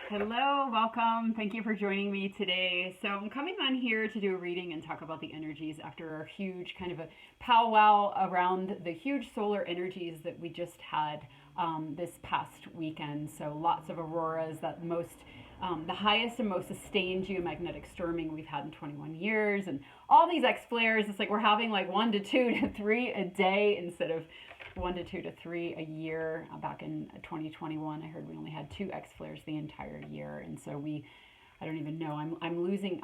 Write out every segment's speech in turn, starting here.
Hello, welcome. Thank you for joining me today. So I'm coming on here to do a reading and talk about the energies after our huge kind of a powwow around the huge solar energies that we just had this past weekend. So lots of auroras, the highest and most sustained geomagnetic storming we've had in 21 years, and all these X flares. It's like we're having like 1 to 2 to 3 a day instead of 1 to 2 to 3 a year. Back in 2021, I heard we only had 2 X flares the entire year, and so I don't even know. I'm losing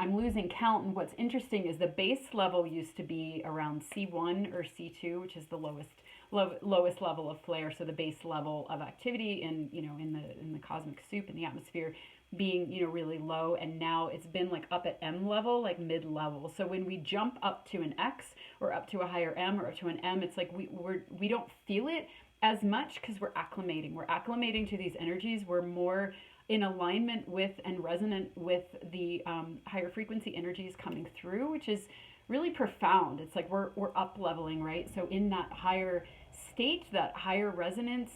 count. And what's interesting is the base level used to be around C1 or C2, which is the lowest level of flare. So the base level of activity in the cosmic soup, in the atmosphere, being really low, and now it's been like up at M level, like mid level. So when we jump up to an X or up to a higher M or up to an M, it's like we don't feel it as much because we're acclimating to these energies. We're more in alignment with and resonant with the higher frequency energies coming through, which is really profound. It's like we're up leveling, right? So in that higher state, that higher resonance,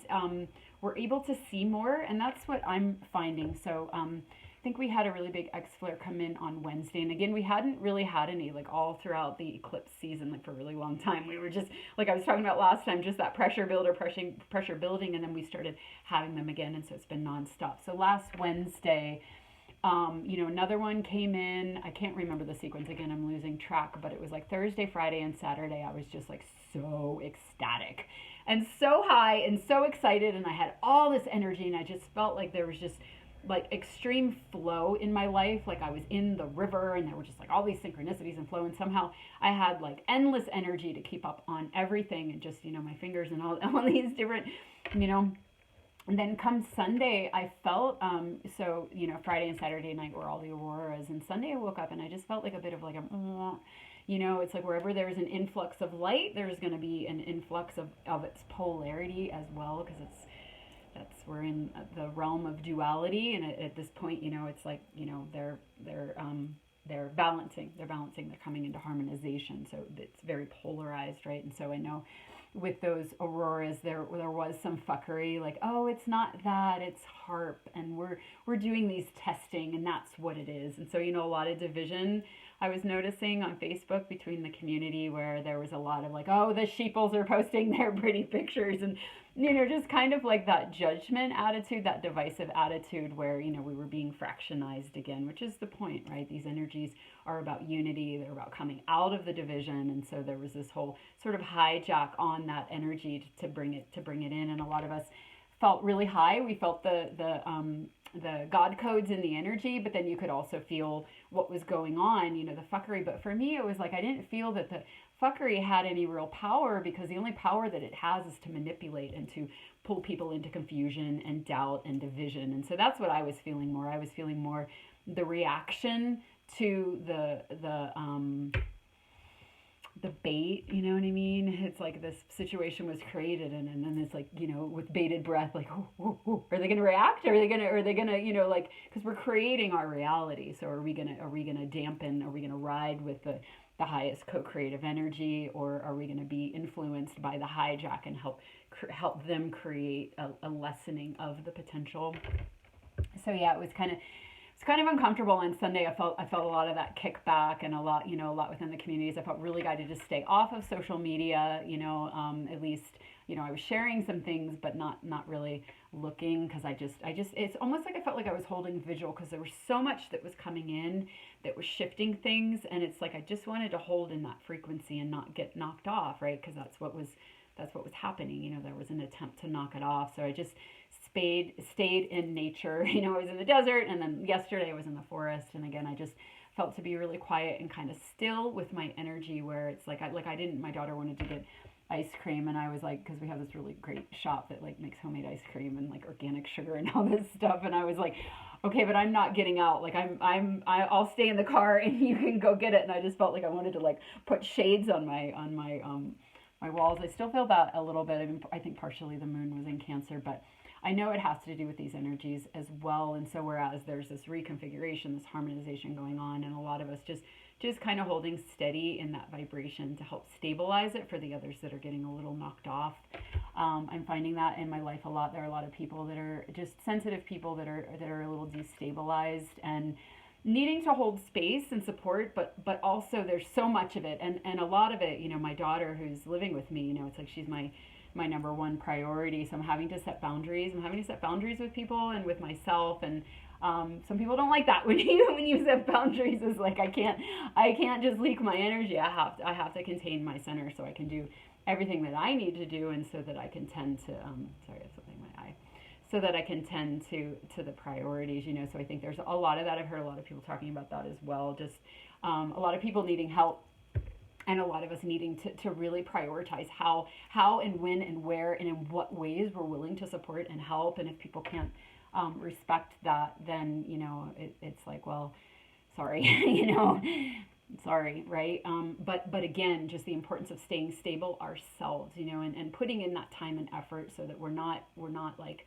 we're able to see more, and that's what I'm finding. So I think we had a really big X flare come in on Wednesday, and again, we hadn't really had any like all throughout the eclipse season, like for a really long time. We were just, like I was talking about last time, just that pressure building, and then we started having them again, and so it's been nonstop. So last Wednesday, another one came in. I can't remember the sequence again, I'm losing track, but it was like Thursday, Friday, and Saturday. I was just like so ecstatic and so high and so excited, and I had all this energy, and I just felt like there was just like extreme flow in my life. Like I was in the river, and there were just like all these synchronicities and flow, and somehow I had like endless energy to keep up on everything, and just my fingers and all these different and then come Sunday, I felt, Friday and Saturday night were all the auroras. And Sunday I woke up and I just felt like a bit of like it's like wherever there's an influx of light, there's going to be an influx of its polarity as well, because we're in the realm of duality. And at this point, it's like, they're balancing, they're coming into harmonization. So it's very polarized, right? And so I know with those auroras, there was some fuckery, like, oh, it's not that, it's HARP, and we're doing these testing, and that's what it is. And so a lot of division I was noticing on Facebook between the community, where there was a lot of like, oh, the sheeples are posting their pretty pictures, and just kind of like that judgment attitude, that divisive attitude, where we were being fractionized again, which is the point, right? These energies are about unity, they're about coming out of the division. And so there was this whole sort of hijack on that energy to bring it in. And a lot of us felt really high. We felt the God codes in the energy, but then you could also feel what was going on, the fuckery. But for me, it was like I didn't feel that the fuckery had any real power, because the only power that it has is to manipulate and to pull people into confusion and doubt and division. And so that's what I was feeling more. I was feeling more the reaction to the bait, you know what I mean? It's like this situation was created, and then it's like, with bated breath, like, are they going to react? Are they going to, like, because we're creating our reality. So are we going to dampen? Are we going to ride with the highest co-creative energy, or are we going to be influenced by the hijack and help them create a lessening of the potential? So yeah, it was kind of uncomfortable on Sunday. I felt a lot of that kickback, and a lot within the communities. I felt really guided to stay off of social media, at least, I was sharing some things, but not really looking, because I just, it's almost like I felt like I was holding vigil, because there was so much that was coming in that was shifting things. And it's like, I just wanted to hold in that frequency and not get knocked off, right? Because that's what was happening. There was an attempt to knock it off. So I just stayed in nature. I was in the desert, and then yesterday I was in the forest. And again, I just felt to be really quiet and kind of still with my energy, where it's like, my daughter wanted to get ice cream, and I was like, because we have this really great shop that like makes homemade ice cream and like organic sugar and all this stuff. And I was like, okay, but I'm not getting out. Like I'll stay in the car and you can go get it. And I just felt like I wanted to like put shades on my walls. I still feel that a little bit. I mean, I think partially the moon was in Cancer, but I know it has to do with these energies as well. And so whereas there's this reconfiguration, this harmonization going on, and a lot of us just kind of holding steady in that vibration to help stabilize it for the others that are getting a little knocked off. I'm finding that in my life a lot. There are a lot of people that are just sensitive people that are a little destabilized and needing to hold space and support, but also there's so much of it, and a lot of it, you know, my daughter who's living with me, you know, it's like she's my number one priority. So I'm having to set boundaries. I'm having to set boundaries with people and with myself. And some people don't like that when you set boundaries. It's like I can't just leak my energy. I have to contain my center so I can do everything that I need to do, and so that I can tend to sorry, I have something in my eye. So that I can tend to the priorities, you know. So I think there's a lot of that. I've heard a lot of people talking about that as well. Just a lot of people needing help, and a lot of us needing to really prioritize how and when and where and in what ways we're willing to support and help. And if people can't respect that, then, you know, it's like, well, sorry, you know, sorry, right? But again, just the importance of staying stable ourselves, you know, and putting in that time and effort so that we're not like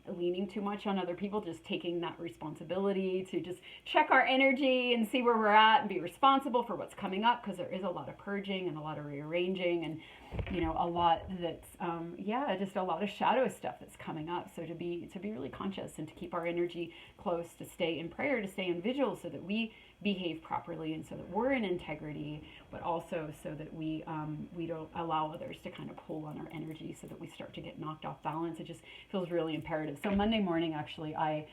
leaning too much on other people, just taking that responsibility to just check our energy and see where we're at and be responsible for what's coming up, because there is a lot of purging and a lot of rearranging and, you know, a lot that's just a lot of shadow stuff that's coming up. So to be really conscious and to keep our energy close, to stay in prayer, to stay in vigil, so that we behave properly and so that we're in integrity, but also so that we don't allow others to kind of pull on our energy so that we start to get knocked off balance. It just feels really imperative. So Monday morning, actually, I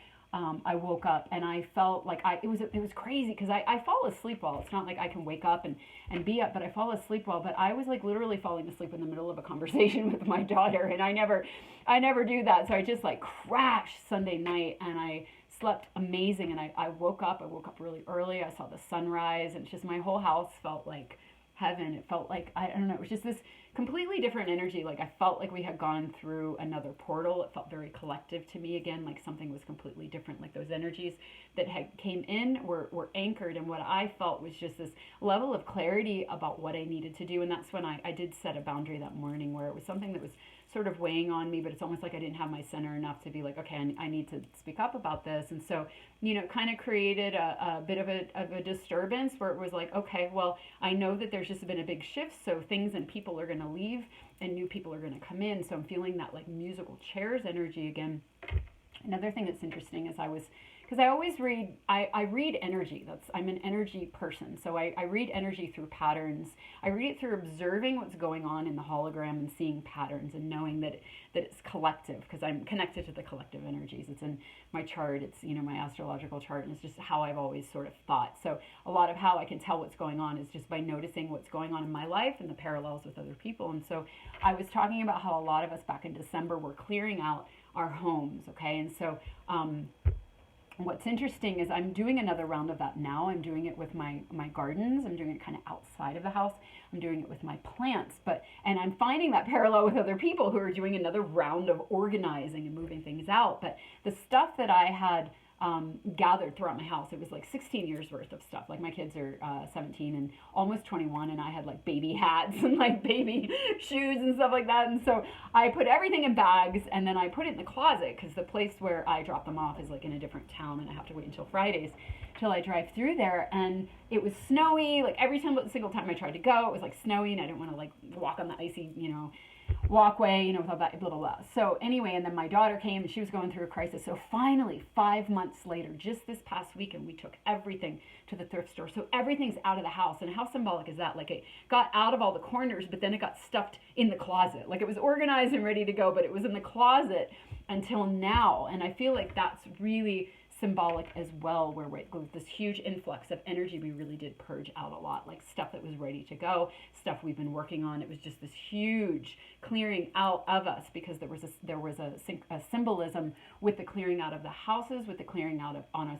woke up and I felt like it was crazy, because I fall asleep well. It's not like I can wake up and be up, but I fall asleep well. But I was like literally falling asleep in the middle of a conversation with my daughter, and I never do that. So I just like crashed Sunday night, and I slept amazing. And I woke up really early. I saw the sunrise, and it's just, my whole house felt like heaven. It felt like, I don't know, it was just this completely different energy. Like I felt like we had gone through another portal. It felt very collective to me again, like something was completely different. Like those energies that had came in were anchored, and what I felt was just this level of clarity about what I needed to do. And that's when I did set a boundary that morning, where it was something that was sort of weighing on me, but it's almost like I didn't have my center enough to be like, okay, I need to speak up about this. And so, you know, it kind of created a bit of a disturbance, where it was like, okay, well, I know that there's just been a big shift, so things and people are going to leave and new people are going to come in. So I'm feeling that like musical chairs energy again. Another thing that's interesting is because I always read, I read energy. I'm an energy person. So I read energy through patterns. I read it through observing what's going on in the hologram and seeing patterns and knowing that it's collective, because I'm connected to the collective energies. It's in my chart. It's, you know, my astrological chart, and it's just how I've always sort of thought. So a lot of how I can tell what's going on is just by noticing what's going on in my life and the parallels with other people. And so I was talking about how a lot of us back in December were clearing out our homes, okay? And so what's interesting is I'm doing another round of that now. I'm doing it with my gardens. I'm doing it kind of outside of the house. I'm doing it with my plants. And I'm finding that parallel with other people who are doing another round of organizing and moving things out. But the stuff that I had gathered throughout my house, it was like 16 years worth of stuff. Like my kids are 17 and almost 21, and I had like baby hats and like baby shoes and stuff like that. And so I put everything in bags, and then I put it in the closet, because the place where I drop them off is like in a different town, and I have to wait until Fridays till I drive through there. And it was snowy. Like every single time I tried to go, it was like snowy, and I didn't want to like walk on the icy, you know, walkway, you know, with all that blah, blah, blah. So anyway, and then my daughter came, and she was going through a crisis. So finally, 5 months later, just this past weekend, we took everything to the thrift store. So everything's out of the house. And how symbolic is that? Like it got out of all the corners, but then it got stuffed in the closet. Like it was organized and ready to go, but it was in the closet until now. And I feel like that's really symbolic as well, where with this huge influx of energy, we really did purge out a lot, like stuff that was ready to go, stuff we've been working on. It was just this huge clearing out of us, because there was a symbolism with the clearing out of the houses, with the clearing out of on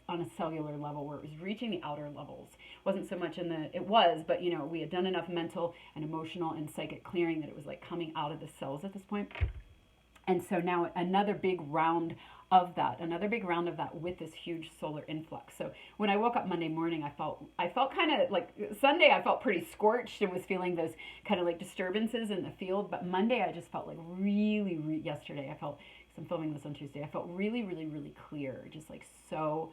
a cellular level, where it was reaching the outer levels. Wasn't so much but you know, we had done enough mental and emotional and psychic clearing that it was like coming out of the cells at this point. And so now another big round of that with this huge solar influx. So when I woke up Monday morning, I felt kind of like Sunday, I felt pretty scorched and was feeling those kind of like disturbances in the field. But Monday, I just felt like yesterday, I felt I'm filming this on Tuesday. I felt really, really, really clear, just like so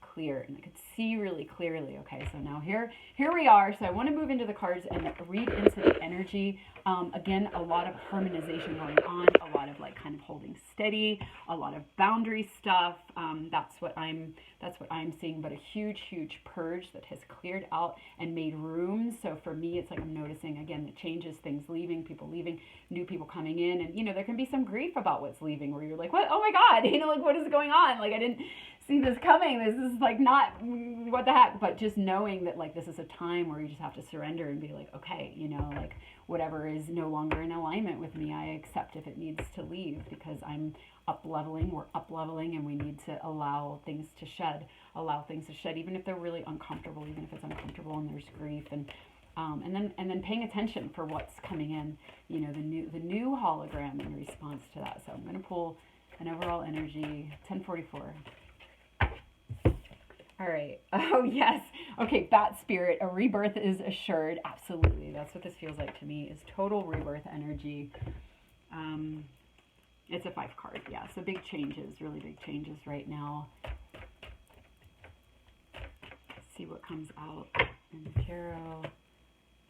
clear, and I could see really clearly. Okay, so now here we are. So I want to move into the cards and read into the energy. Again, a lot of harmonization going on, a lot of like kind of holding steady, a lot of boundary stuff. That's what I'm seeing, but a huge purge that has cleared out and made room. So for me, it's like I'm noticing again the changes, things leaving, people leaving, new people coming in, and there can be some grief about what's leaving, where you're like, what? Oh my God, like what is going on? Like I didn't see this coming. This is like not what the heck. But just knowing that like this is a time where you just have to surrender and be like, okay, like whatever is no longer in alignment with me, I accept if it needs to leave, because I'm up leveling, we're up leveling, and we need to allow things to shed, even if they're really uncomfortable, even if it's uncomfortable and there's grief, and then paying attention for what's coming in, the new hologram in response to that. So I'm going to pull an overall energy, 1044. All right. Oh, yes. Okay, Bat Spirit, a rebirth is assured. Absolutely. That's what this feels like to me, is total rebirth energy. It's a 5 card. Yeah, so big changes, really big changes right now. Let's see what comes out in the tarot.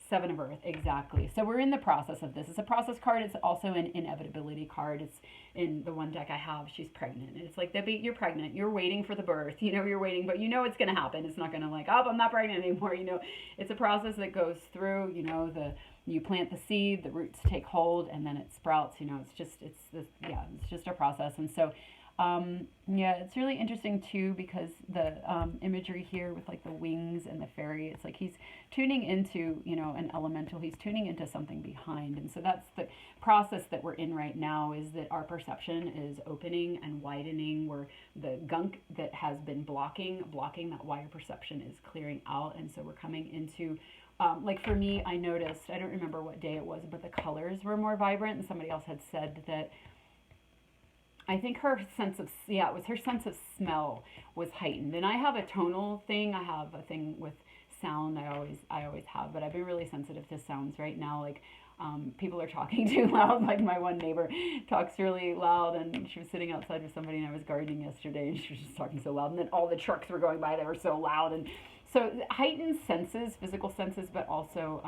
7 of Earth, exactly. So we're in the process of this. It's a process card. It's also an inevitability card. It's in the one deck I have. She's pregnant. And it's like, Debbie, you're pregnant. You're waiting for the birth. You're waiting, but it's going to happen. It's not going to like, oh, I'm not pregnant anymore. It's a process that goes through, you plant the seed, the roots take hold, and then it sprouts. It's just a process. And so, it's really interesting too, because the imagery here with like the wings and the fairy, it's like he's tuning into, an elemental, he's tuning into something behind. And so that's the process that we're in right now, is that our perception is opening and widening, where the gunk that has been blocking that wider perception is clearing out. And so we're coming into, like for me, I noticed, I don't remember what day it was, but the colors were more vibrant, and somebody else had said that I think her sense of smell was heightened. And I have a tonal thing. I have a thing with sound. I always have, but I've been really sensitive to sounds right now. Like people are talking too loud. Like my one neighbor talks really loud, and she was sitting outside with somebody, and I was gardening yesterday, and she was just talking so loud. And then all the trucks were going by. They were so loud. And so heightened senses, physical senses, but also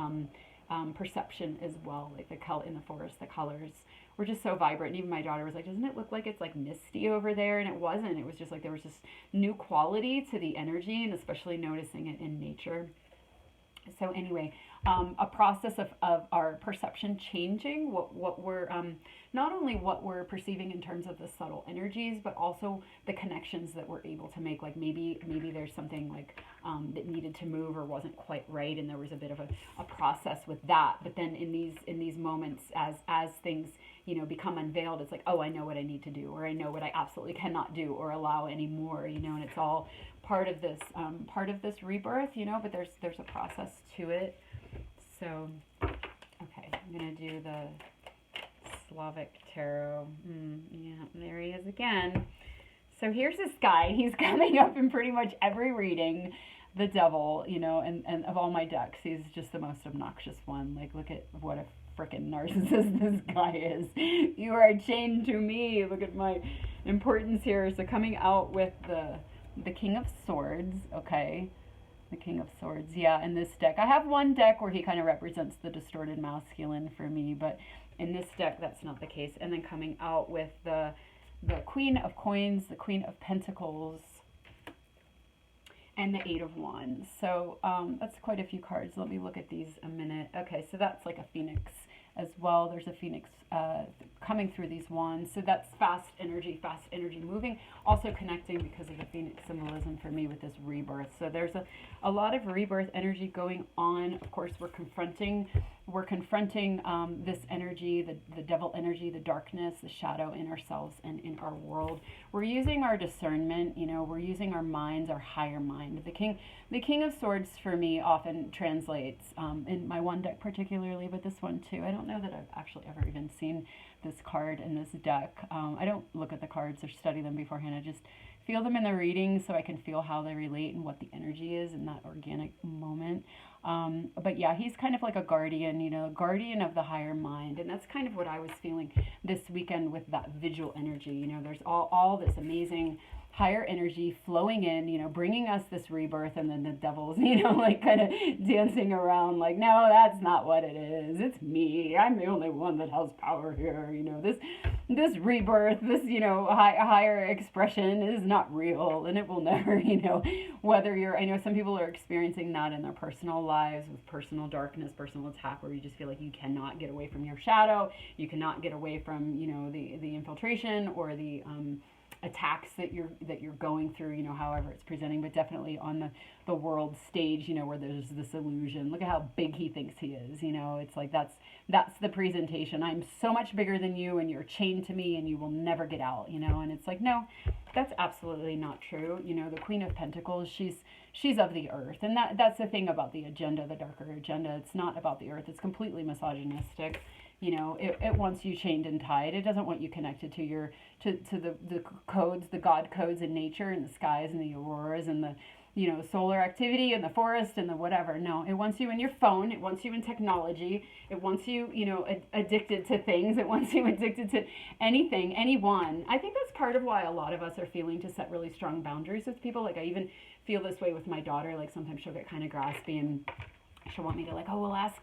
perception as well. Like in the forest, the colors were just so vibrant. And even my daughter was like, doesn't it look like it's like misty over there? And it wasn't. It was just like there was this new quality to the energy, and especially noticing it in nature. So anyway, a process of our perception changing, what we're not only what we're perceiving in terms of the subtle energies, but also the connections that we're able to make. Like maybe there's something like that needed to move or wasn't quite right, and there was a bit of a process with that. But then in these moments, as things become unveiled, it's like, oh, I know what I need to do, or I know what I absolutely cannot do or allow anymore. And it's all part of this rebirth. But there's a process to it. So, okay, I'm going to do the Slavic Tarot. Yeah, there he is again. So here's this guy. He's coming up in pretty much every reading, the devil, and of all my decks, he's just the most obnoxious one. Like, look at what a freaking narcissist this guy is. You are chained to me. Look at my importance here. So coming out with the King of Swords, okay. The King of Swords, yeah, in this deck. I have one deck where he kind of represents the distorted masculine for me, but in this deck, that's not the case. And then coming out with the Queen of Coins, the Queen of Pentacles, and the 8 of Wands. So that's quite a few cards. Let me look at these a minute. Okay, so that's like a phoenix as well. There's a phoenix coming through these wands. So that's fast energy moving. Also connecting because of the phoenix symbolism for me with this rebirth. So there's a lot of rebirth energy going on. Of course, we're confronting this energy, the devil energy, the darkness, the shadow in ourselves and in our world. We're using our discernment, we're using our minds, our higher mind. The King of Swords for me often translates, in my one deck particularly, but this one too. I don't know that I've actually ever even seen this card and this deck. I don't look at the cards or study them beforehand. I just feel them in the reading so I can feel how they relate and what the energy is in that organic moment. But yeah, he's kind of like a guardian, you know, guardian of the higher mind. And that's kind of what I was feeling this weekend with that vigil energy. You know, there's all this amazing higher energy flowing in, you know, bringing us this rebirth, and then the devil's, you know, like kind of dancing around like, no, that's not what it is. It's me. I'm the only one that has power here. You know, this rebirth, this, you know, higher expression is not real, and it will never, you know, whether you're, I know some people are experiencing that in their personal lives with personal darkness, personal attack, where you just feel like you cannot get away from your shadow. You cannot get away from, you know, the infiltration or the, attacks that you're going through, you know, however it's presenting, but definitely on the world stage, you know, where there's this illusion. Look at how big he thinks he is, you know. It's like that's the presentation. I'm so much bigger than you, and you're chained to me, and you will never get out, you know. And it's like, no, that's absolutely not true. You know, the Queen of Pentacles, she's of the earth, and that's the thing about the agenda, the darker agenda. It's not about the earth. It's completely misogynistic. You know, it wants you chained and tied. It doesn't want you connected to the codes, the God codes in nature and the skies and the auroras and the, you know, solar activity and the forest and the whatever. No, it wants you in your phone. It wants you in technology. It wants you, you know, addicted to things. It wants you addicted to anything, anyone. I think that's part of why a lot of us are feeling to set really strong boundaries with people. Like I even feel this way with my daughter. Like sometimes she'll get kind of graspy and she'll want me to like, oh, well, ask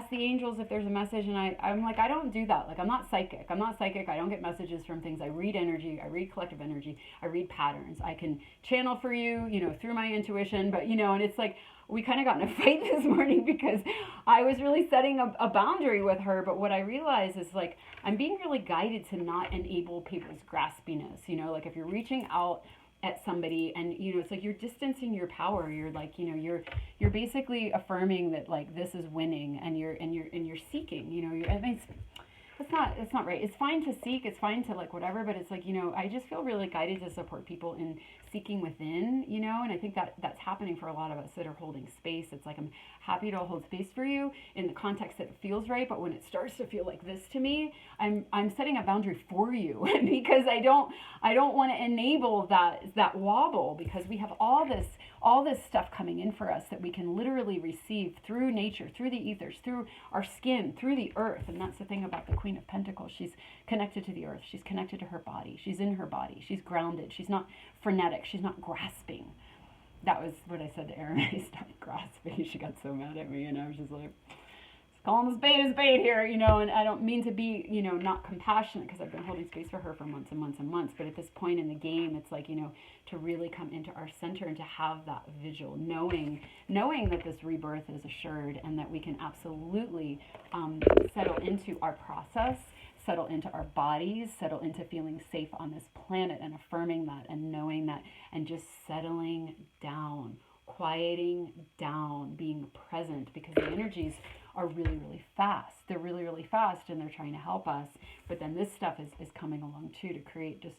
the angels if there's a message, and I'm like, I don't do that. Like, I'm not psychic. I don't get messages from things. I read energy. I read collective energy. I read patterns. I can channel for you, you know, through my intuition, but, you know, and it's like, we kind of got in a fight this morning because I was really setting a boundary with her, but what I realized is, like, I'm being really guided to not enable people's graspiness, you know, like, if you're reaching out at somebody and, you know, it's like you're distancing your power. You're like, you know, you're basically affirming that, like, this is winning, and you're seeking, you know, I mean, it's not right. It's fine to seek, it's fine to like whatever, but it's like, you know, I just feel really guided to support people in seeking within, you know, and I think that's happening for a lot of us that are holding space. It's like, I'm happy to hold space for you in the context that it feels right, but when it starts to feel like this to me, I'm setting a boundary for you because I don't want to enable that wobble, because we have all this stuff coming in for us that we can literally receive through nature, through the ethers, through our skin, through the earth. And that's the thing about the Queen of Pentacles. She's connected to the earth. She's connected to her body. She's in her body. She's grounded. She's not frenetic. She's not grasping. That was what I said to Erin. I stopped grasping. She got so mad at me, and I was just like, calling the spade here, you know, and I don't mean to be, you know, not compassionate, because I've been holding space for her for months and months and months, but at this point in the game, it's like, you know, to really come into our center and to have that vigil, knowing that this rebirth is assured, and that we can absolutely settle into our process, settle into our bodies, settle into feeling safe on this planet, and affirming that and knowing that, and just settling down, quieting down, being present, because the energies are really, really fast. They're really, really fast, and they're trying to help us. But then this stuff is coming along too, to create just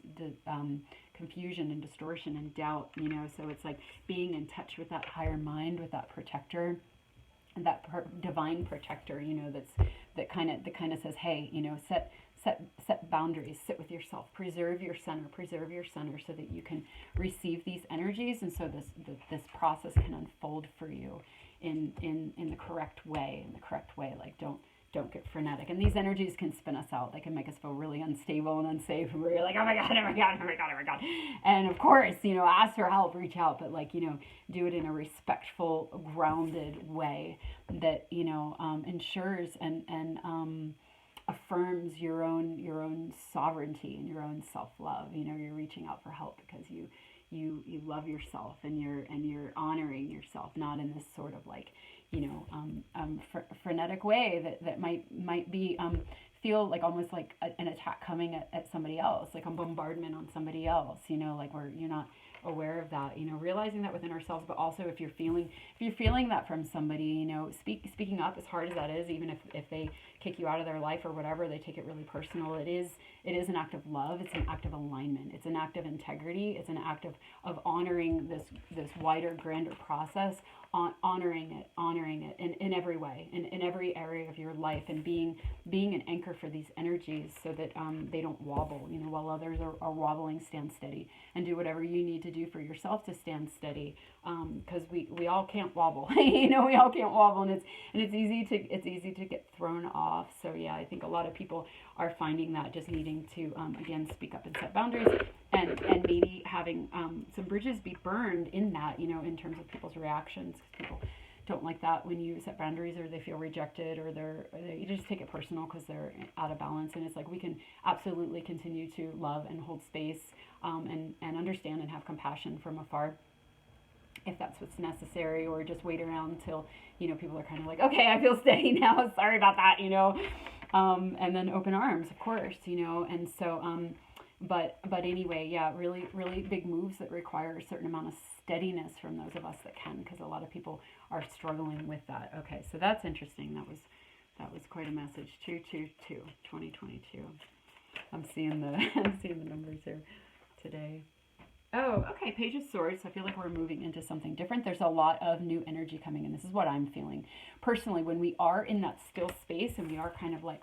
confusion and distortion and doubt, you know. So it's like being in touch with that higher mind, with that protector, that divine protector, you know, that kind of says, hey, you know, set boundaries, sit with yourself, preserve your center, so that you can receive these energies, and so this process can unfold for you in the correct way, like don't get frenetic. And these energies can spin us out. They can make us feel really unstable and unsafe, and we're like, oh my god. And of course, you know, ask for help, reach out, but like, you know, do it in a respectful, grounded way that, you know, ensures and affirms your own sovereignty and your own self-love. You know, you're reaching out for help because you love yourself, and you're honoring yourself, not in this sort of like, you know, frenetic way that might be feel like almost like an attack coming at somebody else, like a bombardment on somebody else, you know, like where you're not aware of that, you know, realizing that within ourselves, but also if you're feeling that from somebody, you know, speaking up, as hard as that is, even if they kick you out of their life or whatever, they take it really personal. It is an act of love. It's an act of alignment. It's an act of integrity. It's an act of honoring this wider, grander process, honoring it in every way, in every area of your life, and being an anchor for these energies so that they don't wobble. You know, while others are wobbling, stand steady and do whatever you need to do for yourself to stand steady. Because we all can't wobble. You know, we all can't wobble, and it's easy to get thrown off. So yeah, I think a lot of people are finding that, just needing to again speak up and set boundaries, and maybe having some bridges be burned in that, you know, in terms of people's reactions. People don't like that when you set boundaries, or they feel rejected, or you just take it personal because they're out of balance. And it's like, we can absolutely continue to love and hold space, and understand and have compassion from afar, if that's what's necessary, or just wait around till, you know, people are kind of like, okay, I feel steady now, sorry about that, you know, and then open arms, of course, you know. And so but anyway, yeah, really, really big moves that require a certain amount of steadiness from those of us that can, because a lot of people are struggling with that. Okay, so that's interesting. That was quite a message. 222 2022. I'm seeing the numbers here today. Oh, okay, Page of Swords. I feel like we're moving into something different. There's a lot of new energy coming in. This is what I'm feeling. Personally, when we are in that still space and we are kind of like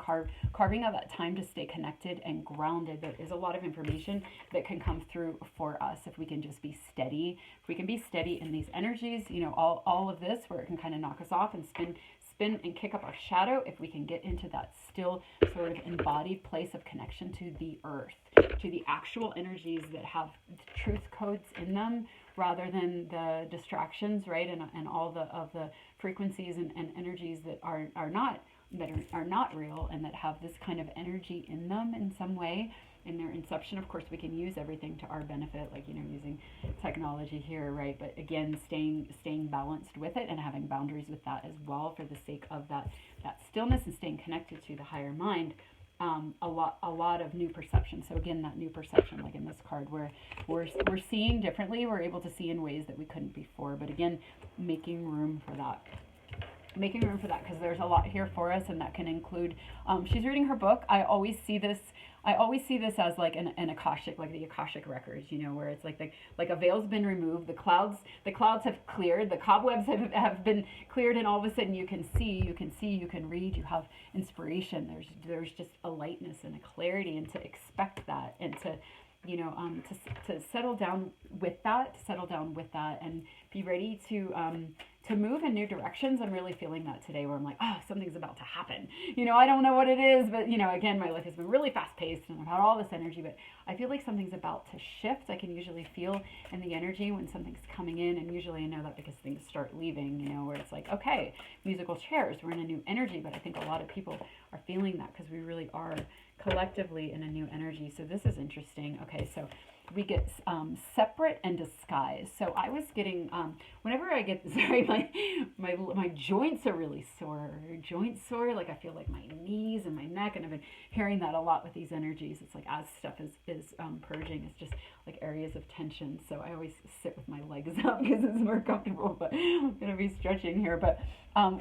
carving out that time to stay connected and grounded, there is a lot of information that can come through for us if we can just be steady. If we can be steady in these energies, you know, all of this, where it can kind of knock us off and spin and kick up our shadow, if we can get into that still sort of embodied place of connection to the earth, to the actual energies that have truth codes in them, rather than the distractions, right? And all of the frequencies and energies that are not real, and that have this kind of energy in them in some way. In their inception, of course, we can use everything to our benefit, like, you know, using technology here, right? But again, staying balanced with it and having boundaries with that as well, for the sake of that stillness and staying connected to the higher mind. A lot of new perception. So again, that new perception, like in this card, where we're seeing differently, we're able to see in ways that we couldn't before. But again, making room for that, because there's a lot here for us, and that can include, she's reading her book. I always see this as like an Akashic, like the Akashic records, you know, where it's like a veil's been removed, the clouds have cleared, the cobwebs have been cleared, and all of a sudden you can read, you have inspiration. There's just a lightness and a clarity, and to expect that, and to, you know, to settle down with that, and be ready to move in new directions. I'm really feeling that today, where I'm like, oh, something's about to happen. You know, I don't know what it is, but, you know, again, my life has been really fast paced, and I've had all this energy, but I feel like something's about to shift. I can usually feel in the energy when something's coming in, and usually I know that because things start leaving, you know, where it's like, okay, musical chairs, we're in a new energy. But I think a lot of people are feeling that, because we really are collectively in a new energy. So this is interesting. Okay, so we get separate and disguise. So I was getting, whenever I get, sorry, my joints are really sore. Joints sore, like I feel like my knees and my neck, and I've been hearing that a lot with these energies. It's like, as stuff is purging, it's just like areas of tension. So I always sit with my legs up because it's more comfortable, but I'm going to be stretching here. But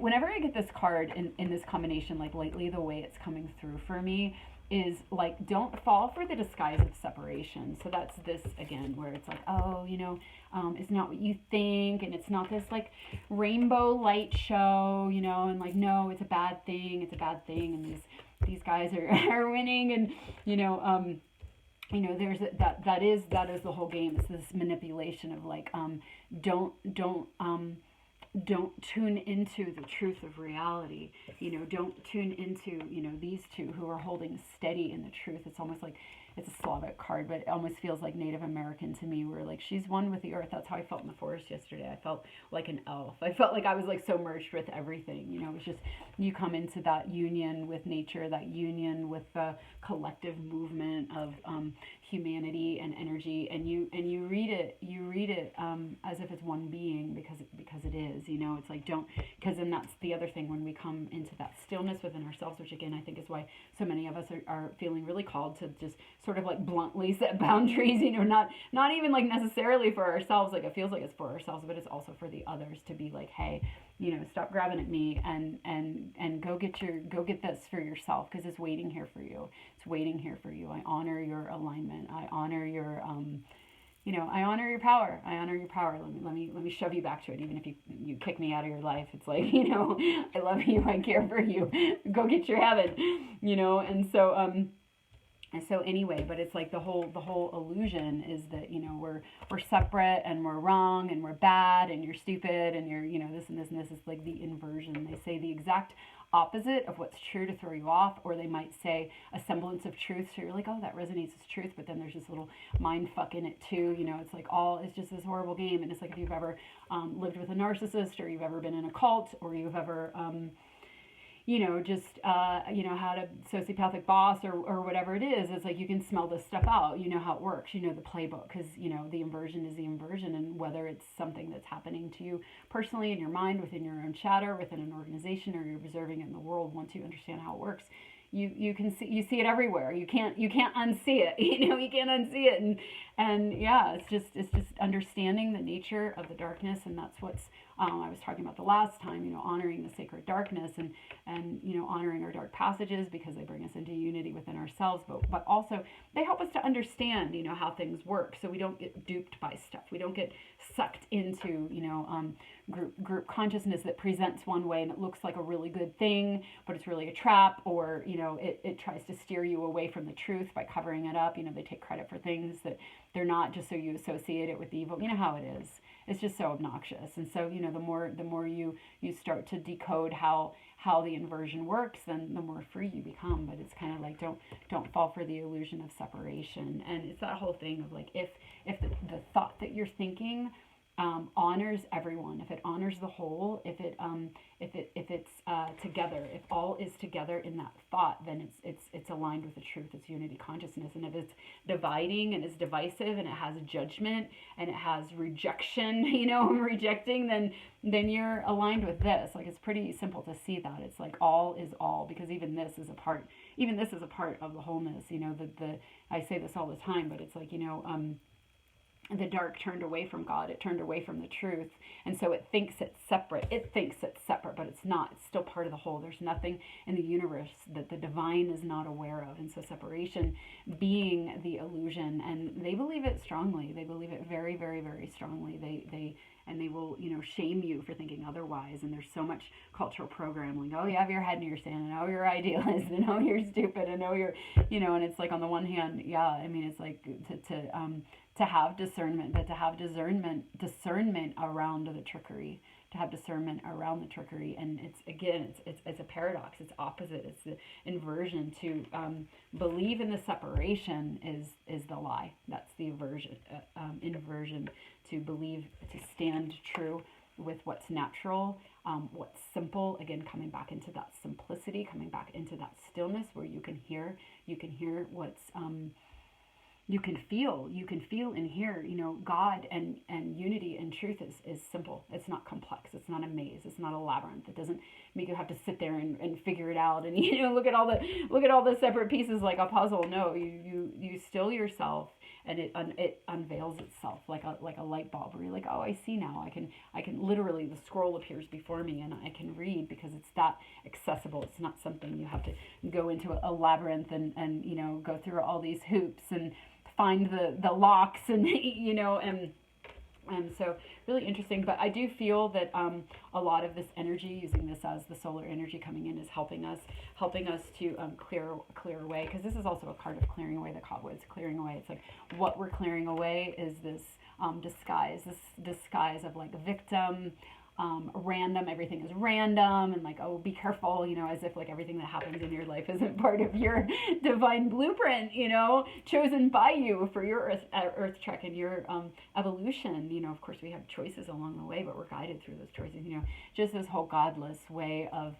whenever I get this card in this combination, like lately, the way it's coming through for me is like, don't fall for the disguise of separation. So that's this again, where it's like, oh, you know, it's not what you think, and it's not this like rainbow light show, you know, and like, no, it's a bad thing, and these guys are winning, and you know, there's that is the whole game. It's this manipulation of like, don't tune into the truth of reality. You know, don't tune into, you know, these two who are holding steady in the truth. It's almost like, it's a Slavic card, but it almost feels like Native American to me, where like, she's one with the earth. That's how I felt in the forest yesterday. I felt like an elf. I felt like I was like so merged with everything. You know, it was just, you come into that union with nature, that union with the collective movement of humanity and energy, and you read read it as if it's one being, because it is, you know. It's like, don't, because then that's the other thing, when we come into that stillness within ourselves, which again I think is why so many of us are feeling really called to just sort of like bluntly set boundaries, you know, not even like necessarily for ourselves, like it feels like it's for ourselves, but it's also for the others, to be like, hey, you know, stop grabbing at me, and go get this for yourself, because it's waiting here for you. It's waiting here for you. I honor your alignment. I honor your you know, I honor your power. I honor your power. Let me shove you back to it. Even if you kick me out of your life, it's like, you know, I love you. I care for you. Go get your heaven, you know. And so anyway, but it's like the whole illusion is that, you know, we're separate, and we're wrong, and we're bad, and you're stupid, and you're, you know, this and this and this. Is like the inversion. They say the exact opposite of what's true to throw you off, or they might say a semblance of truth, so you're like, oh, that resonates as truth, but then there's this little mind fuck in it too, you know. It's like it's just this horrible game. And it's like, if you've ever lived with a narcissist, or you've ever been in a cult, or you've ever you know, just, you know, had a sociopathic boss, or whatever it is, it's like, you can smell this stuff out. You know how it works. You know the playbook, because, you know, the inversion is the inversion. And whether it's something that's happening to you personally in your mind, within your own chatter, within an organization, or you're observing it in the world, once you understand how it works, you can see it everywhere. You can't unsee it. You know, you can't unsee it. And yeah, it's just understanding the nature of the darkness. And that's what's I was talking about the last time, you know, honoring the sacred darkness, and you know, honoring our dark passages, because they bring us into unity within ourselves, but also they help us to understand, you know, how things work, so we don't get duped by stuff. We don't get sucked into, you know, group consciousness that presents one way, and it looks like a really good thing, but it's really a trap, or, you know, it tries to steer you away from the truth by covering it up. You know, they take credit for things that they're not, just so you associate it with evil. You know how it is. It's just so obnoxious. And so, you know, the more you start to decode how the inversion works, then the more free you become. But it's kind of like, don't fall for the illusion of separation. And it's that whole thing of like, if the thought that you're thinking honors everyone, if it honors the whole, if it's together, if all is together in that thought, then it's aligned with the truth. It's unity consciousness. And if it's dividing, and it's divisive, and it has judgment, and it has rejection, you know, rejecting, then you're aligned with this. Like, it's pretty simple to see that. It's like, all is all, because even this is a part of the wholeness. You know, I say this all the time, but it's like, you know, the dark turned away from God. It turned away from the truth. And so it thinks it's separate. But it's not. It's still part of the whole. There's nothing in the universe that the divine is not aware of. And so separation being the illusion, and they believe it strongly. They believe it very, very, very strongly. They will, you know, shame you for thinking otherwise. And there's so much cultural programming. Oh, you have your head in your sand, and oh, you're idealist, and oh, you're stupid, and oh, you're, you know. And it's like, on the one hand, yeah, I mean, it's like to have discernment, but to have discernment around the trickery, to have discernment around the trickery. And it's, again, it's a paradox. It's opposite. It's the inversion. To believe in the separation is the lie. That's the inversion. To believe, to stand true with what's natural, what's simple. Again, coming back into that simplicity, coming back into that stillness, where you can hear what's you can feel and hear, you know, God and unity and truth is simple. It's not complex. It's not a maze. It's not a labyrinth. It doesn't make you have to sit there and figure it out, and, you know, look at all the separate pieces like a puzzle. No, you still yourself, and it unveils itself like a light bulb, where you're like, oh, I see now. I can literally, the scroll appears before me, and I can read, because it's that accessible. It's not something you have to go into a labyrinth and you know, go through all these hoops and find the locks, and you know, and so really interesting. But I do feel that a lot of this energy, using this as the solar energy coming in, is helping us to clear away, because this is also a card of clearing away the cobwebs, clearing away. It's like, what we're clearing away is this disguise of like victim, random. Everything is random, and like, oh, be careful, you know, as if like everything that happens in your life isn't part of your divine blueprint, you know, chosen by you for your earth trek and your evolution. You know, of course we have choices along the way, but we're guided through those choices. You know, just this whole godless way of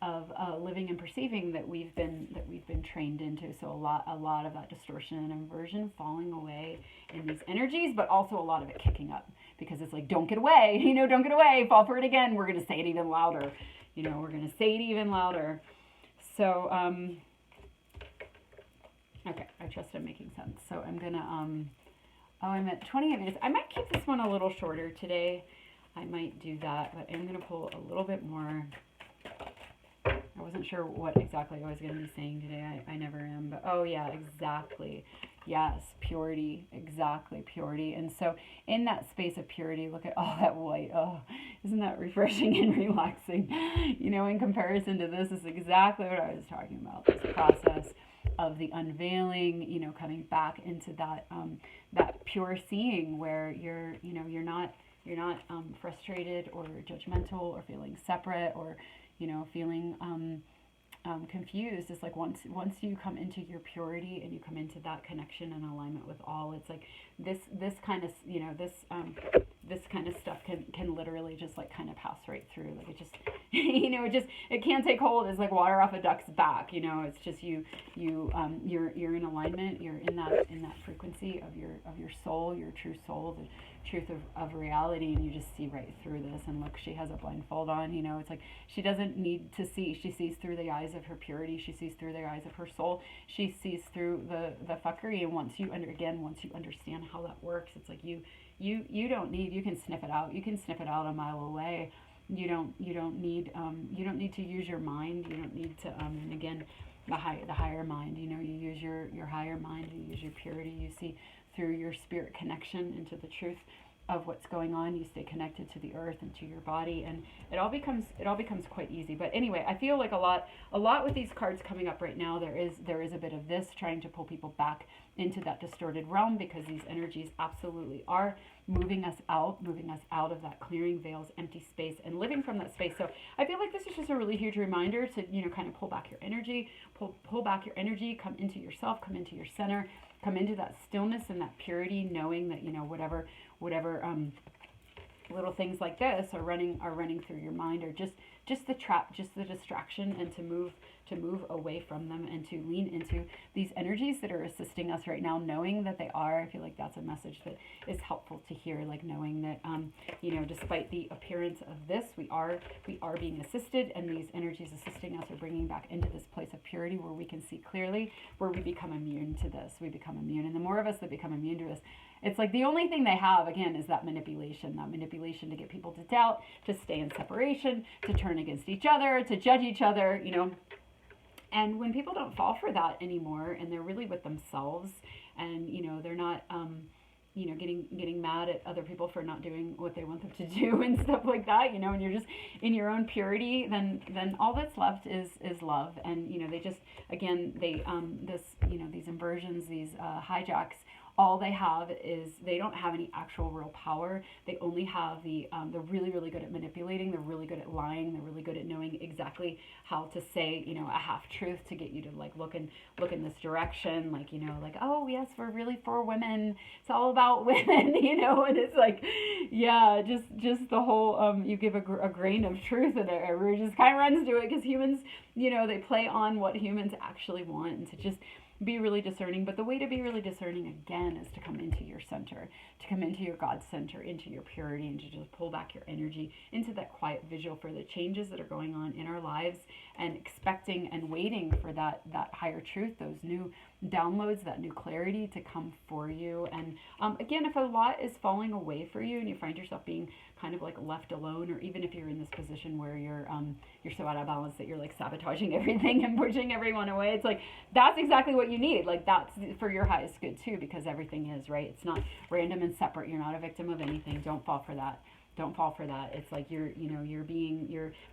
of living and perceiving that we've been trained into. So a lot of that distortion and inversion falling away in these energies, but also a lot of it kicking up, because it's like, don't get away, don't get away, fall for it again. We're going to say it even louder, we're going to say it even louder. So okay, I trust I'm making sense. So I'm gonna I'm at 28 minutes. I might keep this one a little shorter today. I might do that, but I'm gonna pull a little bit more. I wasn't sure what exactly I was going to be saying today. I never am. But oh yeah, exactly. Yes, purity. Exactly, purity. And so in that space of purity, look at all that white. Oh, isn't that refreshing and relaxing? In comparison to this, is exactly what I was talking about. This process of the unveiling, coming back into that that pure seeing where you're not frustrated or judgmental or feeling separate or feeling confused. It's like once you come into your purity and you come into that connection and alignment with all, it's like this kind of this kind of stuff can literally just like kind of pass right through. Like it just it can't take hold. It's like water off a duck's back. It's just you're in alignment. You're in that frequency of your soul, your true soul, the truth of reality, and you just see right through this. And look, she has a blindfold on. It's like she doesn't need to see. She sees through the eyes of her purity. She sees through the eyes of her soul. She sees through the fuckery. And once you understand how that works, it's like you don't need. You can sniff it out. You can sniff it out a mile away. You don't need to use your mind. You don't need to and again, the higher mind. You use your higher mind. You use your purity. You see through your spirit connection into the truth of what's going on. You stay connected to the earth and to your body, and it all becomes quite easy. But anyway, I feel like a lot with these cards coming up right now, there is a bit of this trying to pull people back into that distorted realm, because these energies absolutely are moving us out of that clearing veils, empty space, and living from that space. So I feel like this is just a really huge reminder to kind of pull back your energy, pull back your energy, come into yourself, come into your center, come into that stillness and that purity, knowing that whatever little things like this are running through your mind, or just the trap, just the distraction, and to move away from them and to lean into these energies that are assisting us right now, knowing that they are. I feel like that's a message that is helpful to hear, like knowing that despite the appearance of this, we are being assisted, and these energies assisting us are bringing back into this place of purity where we can see clearly, where we become immune to this. We become immune, and the more of us that become immune to this, it's like the only thing they have, again, is that manipulation to get people to doubt, to stay in separation, to turn against each other, to judge each other, And when people don't fall for that anymore, and they're really with themselves, and they're not getting mad at other people for not doing what they want them to do and stuff like that, and you're just in your own purity, then all that's left is love. And they just, again, these inversions, these hijacks, all they have is, they don't have any actual real power. They only have they're really, really good at manipulating. They're really good at lying. They're really good at knowing exactly how to say, a half truth to get you to like look in this direction. Like, oh yes, we're really for women. It's all about women, and it's like, yeah, just the whole, you give a grain of truth and everyone just kind of runs to it, because humans, they play on what humans actually want, and to just be really discerning. But the way to be really discerning, again, is to come into your center, to come into your God center, into your purity, and to just pull back your energy into that quiet vigil for the changes that are going on in our lives, and expecting and waiting for that higher truth, those new downloads, that new clarity to come for you. And again, if a lot is falling away for you and you find yourself being kind of like left alone, or even if you're in this position where you're so out of balance that you're like sabotaging everything and pushing everyone away, it's like, that's exactly what you need. Like, that's for your highest good too, because everything is, right? It's not random and separate. You're not a victim of anything. Don't fall for that. Don't fall for that. It's like your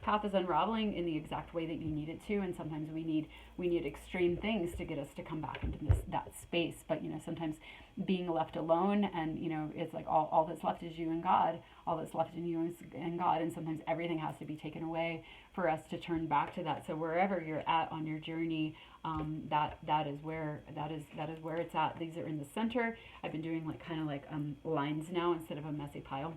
path is unraveling in the exact way that you need it to, and sometimes we need extreme things to get us to come back into that space. But sometimes being left alone, and it's like all that's left is you and God. All that's left in you and God, and sometimes everything has to be taken away for us to turn back to that. So wherever you're at on your journey, that is where it's at. These are in the center. I've been doing like kind of like lines now instead of a messy pile.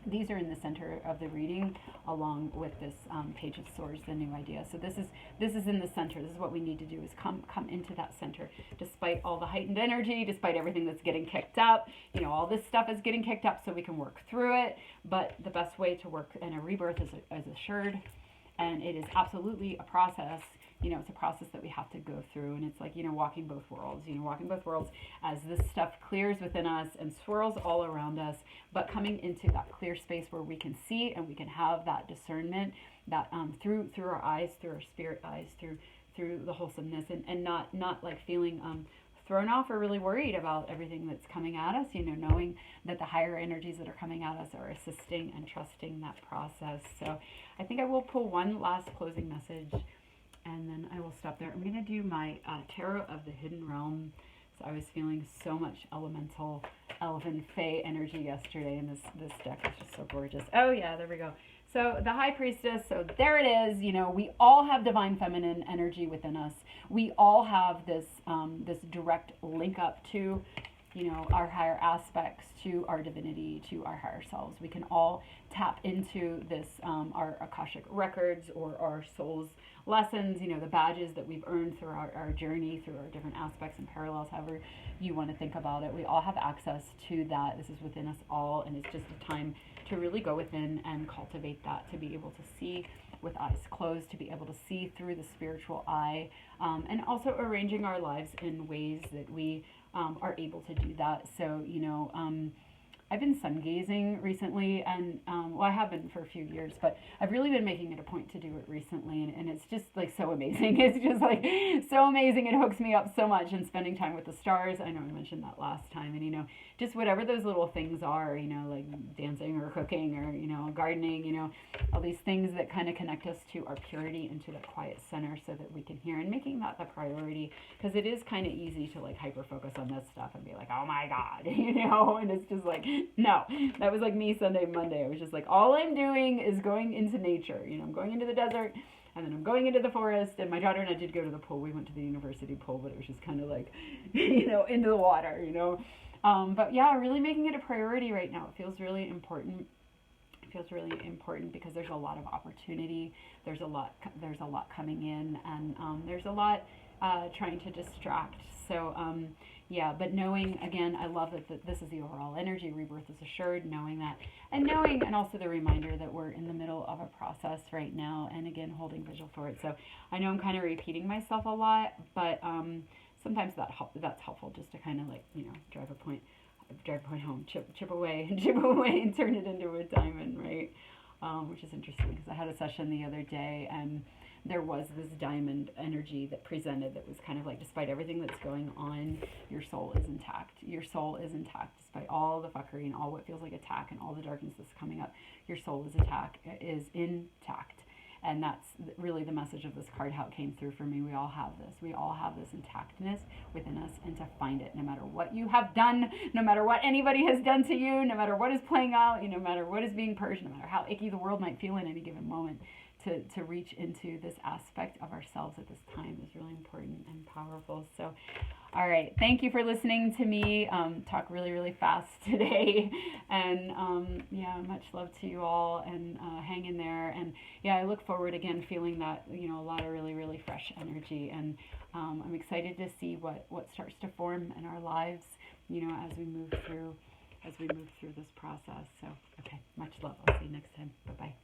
These are in the center of the reading, along with this Page of Swords, the new idea. So this is in the center. This is what we need to do, is come into that center, despite all the heightened energy, despite everything that's getting kicked up. You know, all this stuff is getting kicked up, so we can work through it. But the best way to work in a rebirth is assured, and it is absolutely a process. You know, it's a process that we have to go through, and it's like, you know, walking both worlds, walking both worlds as this stuff clears within us and swirls all around us, but coming into that clear space where we can see and we can have that discernment, that through our eyes, through our spirit eyes, through the wholesomeness, and not like feeling thrown off or really worried about everything that's coming at us, knowing that the higher energies that are coming at us are assisting and trusting that process. So I think I will pull one last closing message, and then I will stop there. I'm going to do my Tarot of the Hidden Realm. So I was feeling so much elemental, elven, fae energy yesterday, and this deck is just so gorgeous. Oh yeah, there we go. So the High Priestess, so there it is. We all have divine feminine energy within us. We all have this this direct link up to, our higher aspects, to our divinity, to our higher selves. We can all tap into this, our Akashic records, or our soul's lessons, the badges that we've earned throughout our journey, through our different aspects and parallels, however you want to think about it. We all have access to that. This is within us all, and it's just a time to really go within and cultivate that, to be able to see with eyes closed, to be able to see through the spiritual eye, and also arranging our lives in ways that we are able to do that. So, I've been sungazing recently, and well, I have been for a few years, but I've really been making it a point to do it recently, and it's just like so amazing. It's just like so amazing. It hooks me up so much, and spending time with the stars. I know I mentioned that last time, and just whatever those little things are, like dancing or cooking or gardening, all these things that kind of connect us to our purity and to that quiet center, so that we can hear, and making that the priority, because it is kind of easy to like hyper focus on this stuff and be like, oh my God, and it's just like, no, that was like me Sunday, Monday. I was just like, all I'm doing is going into nature. I'm going into the desert, and then I'm going into the forest. And my daughter and I did go to the pool. We went to the university pool, but it was just kind of like, into the water, But yeah, really making it a priority right now. It feels really important. It feels really important because there's a lot of opportunity. There's a lot coming in, and there's a lot trying to distract. So, yeah, but knowing, again, I love that this is the overall energy. Rebirth is assured, knowing that, and also the reminder that we're in the middle of a process right now, and again, holding vigil for it. So I know I'm kind of repeating myself a lot, but sometimes that's helpful, just to kind of like, drive a point home, chip away, and turn it into a diamond, right? Which is interesting, because I had a session the other day, and there was this diamond energy that presented, that was kind of like, despite everything that's going on, your soul is intact. Your soul is intact, despite all the fuckery and all what feels like attack and all the darkness that's coming up. Your soul is intact. And that's really the message of this card, how it came through for me. We all have this. We all have this intactness within us, and to find it, no matter what you have done, no matter what anybody has done to you, no matter what is playing out, no matter what is being purged, no matter how icky the world might feel in any given moment, to reach into this aspect of ourselves at this time is really important and powerful. So, all right. Thank you for listening to me talk really, really fast today. And yeah, much love to you all, and hang in there. And yeah, I look forward, again, feeling that, a lot of really, really fresh energy. And I'm excited to see what starts to form in our lives, as we move through this process. So, okay, much love. I'll see you next time. Bye-bye.